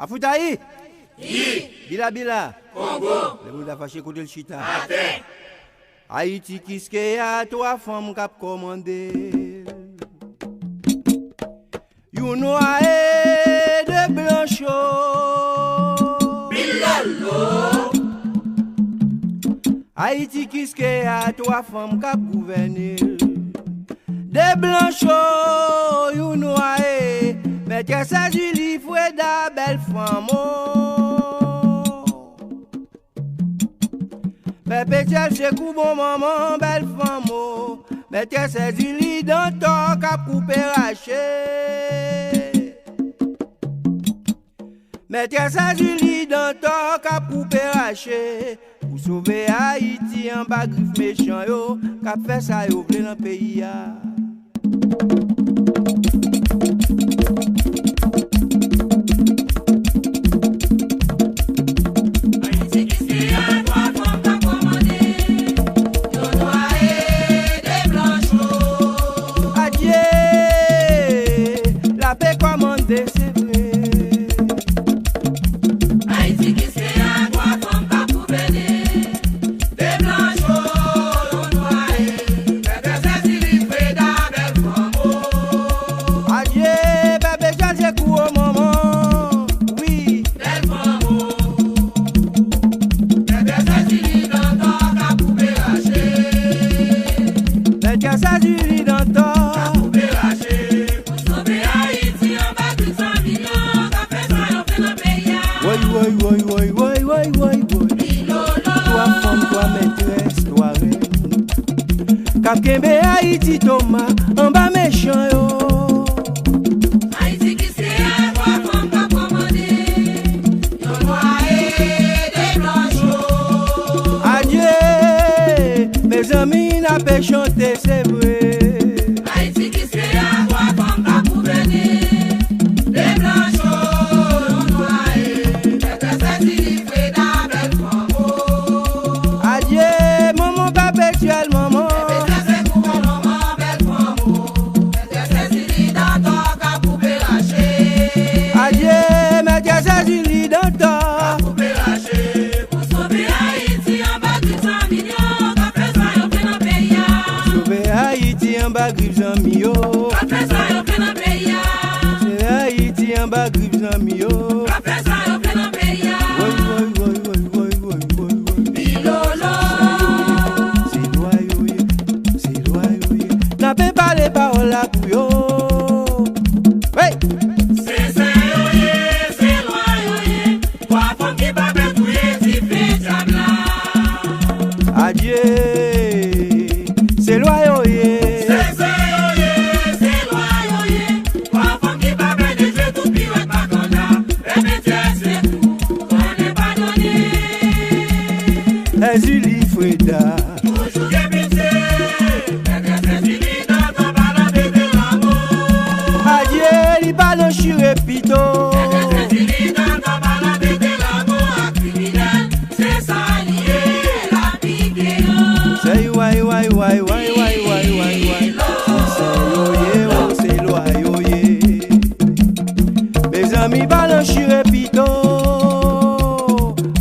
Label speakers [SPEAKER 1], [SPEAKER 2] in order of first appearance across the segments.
[SPEAKER 1] Afutaï.
[SPEAKER 2] Yi.
[SPEAKER 1] Bila.
[SPEAKER 2] Congo.
[SPEAKER 1] Le monde a fâché côté le chita.
[SPEAKER 2] Ate.
[SPEAKER 1] Haïti qui ce qu'il y a, trois femmes cap commandé. You know I de blancho.
[SPEAKER 2] Bilalo.
[SPEAKER 1] Haïti qui ce qu'il y a, trois femmes cap gouverner. De blancho, you know I. Mais que ça Julie Foueda, belle femme. Perpétuel c'est coup bon maman, belle femme. Mais que c'est Julie dans ton cap coupé raché. Mais que c'est Julie dans ton cap coupé raché. Pour sauver Haïti en bas griffe méchant yo, cap fait ça yo vle dans pays ya. C'est vrai.
[SPEAKER 2] Haïti qui c'est à trois femmes pas pour venir. Des blanchos, on noyé. Bébé c'est Julie Foueda, belle femme.
[SPEAKER 1] Adieu, bébé, j'ai coup au moment. Oui.
[SPEAKER 2] Belle femme. Bébé c'est Julie dans ton cap pour péracher.
[SPEAKER 1] Bébé c'est Julie dans ton
[SPEAKER 2] cap pour péracher. Pour sauver Haïti en bas de 100 millions. Qu'a fait ça, on fait le pays.
[SPEAKER 1] Oui. Toi femme, toi maîtresse, toi reine. Cap Kembe Haïti Thomas, en bas méchant yo.
[SPEAKER 2] Haïti qui c'est à trois femmes pas commander. Yon noyé des blanchos.
[SPEAKER 1] Adieu, mes amis n'a pas chanté, c'est vrai.
[SPEAKER 2] Haïti qui c'est à trois femmes pas pour venir. Des blanchos, yon noyé. Bébé c'est Julie Foueda, belle femme.
[SPEAKER 1] Adieu, maman perpétuelle, maman.
[SPEAKER 2] Bébé c'est pour maman, belle femme. Bébé c'est Julie dans ton cap pour péracher.
[SPEAKER 1] Adieu, mais Dieu c'est Julie dans ton.
[SPEAKER 2] Pour péracher. Pour sauver Haïti en bas de 100 millions. Qu'a fait ça, yon fait dans le pays.
[SPEAKER 1] Sauver Haïti en bas griffes amis yo.
[SPEAKER 2] Qu'a fait ça, yon fait dans le pays.
[SPEAKER 1] Sauver Haïti en bas griffes amis yo.
[SPEAKER 2] Qu'a fait ça, yon fait dans le pays.
[SPEAKER 1] Oui.
[SPEAKER 2] Bilolo.
[SPEAKER 1] C'est loyaux. N'a pas parlé parole là pour yo. Oui.
[SPEAKER 2] C'est ça, c'est loyauté. Trois femmes qui pas bête pour y fait diable.
[SPEAKER 1] Adieu. C'est loyaux.
[SPEAKER 2] C'est ça, c'est loyauté. Trois femmes qui pas bête de jeu tout pirouette pas comme ça. Répétez, c'est tout, on n'est pas donné.
[SPEAKER 1] Julie Foueda.
[SPEAKER 2] Toujours bien pitié. Bébé c'est Julie dans ton ballon de l'amour.
[SPEAKER 1] Adieu, li ballon chire pito.
[SPEAKER 2] Bébé c'est Julie dans ton ballon de l'amour. Un criminel, c'est ça lié, la pique.
[SPEAKER 1] Say why. C'est loyaux. Mes amis ballon chire pito.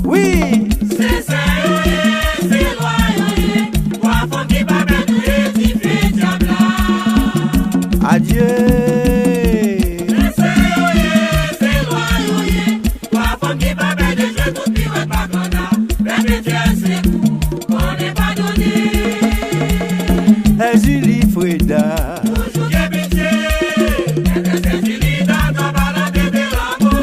[SPEAKER 1] Oui.
[SPEAKER 2] C'est ça, c'est loyauté. Trois femmes qui pas bête pour y fait diable.
[SPEAKER 1] Adieu.
[SPEAKER 2] C'est ça, c'est loyauté. Trois femmes qui pas bête de jeu tout pirouette pas comme ça. Répétez, c'est tout, on n'est pas donné.
[SPEAKER 1] Julie Foueda.
[SPEAKER 2] Toujours bien pitié. Bébé c'est Julie dans ton ballon de l'amour.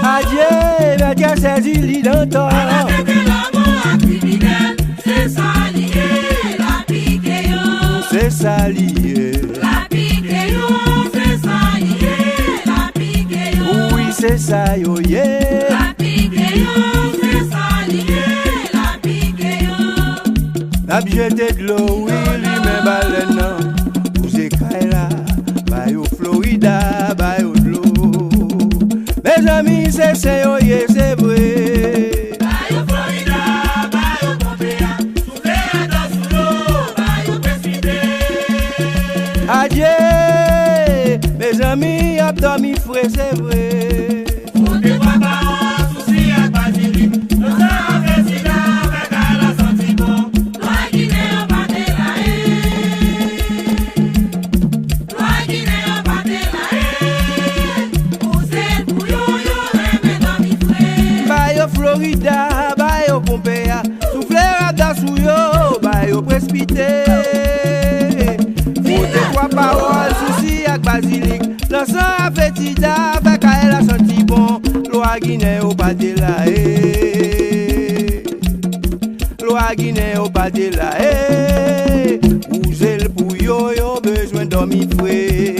[SPEAKER 1] Adieu, mais Dieu c'est Julie dans ton.
[SPEAKER 2] Ballon de l'amour, un criminel, c'est ça lié, la pique yo.
[SPEAKER 1] C'est ça lié.
[SPEAKER 2] La pique yo, c'est ça lié, la pique yo.
[SPEAKER 1] Oui, c'est ça yo, yeah.
[SPEAKER 2] La pique yo, c'est ça lié, la pique yo.
[SPEAKER 1] N'a jeté de l'eau, oui, lui même baleine non. Vous écaillez là, bah yo Florida, bah yo de l'eau. Mes amis, c'est yo, yeah, c'est vrai.
[SPEAKER 2] Bayo Florida, bayo Pompéa, soufflez dans sous l'eau, bayo précipité.
[SPEAKER 1] Adieu, mes amis, abdomi frais, c'est vrai.
[SPEAKER 2] On ne voit
[SPEAKER 1] Florida, bah yo Pompéa, souffler à Dassouyo, bah yo précipité. Faut trois paroles, souci avec basilic, l'encens a fait tida, avec elle a senti bon, loi Guinée au pas de la loi Guinée au pas de la vous êtes le pouillot, yo besoin de dormir fouet.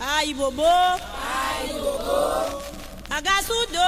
[SPEAKER 3] Aïe bobo, Agasudo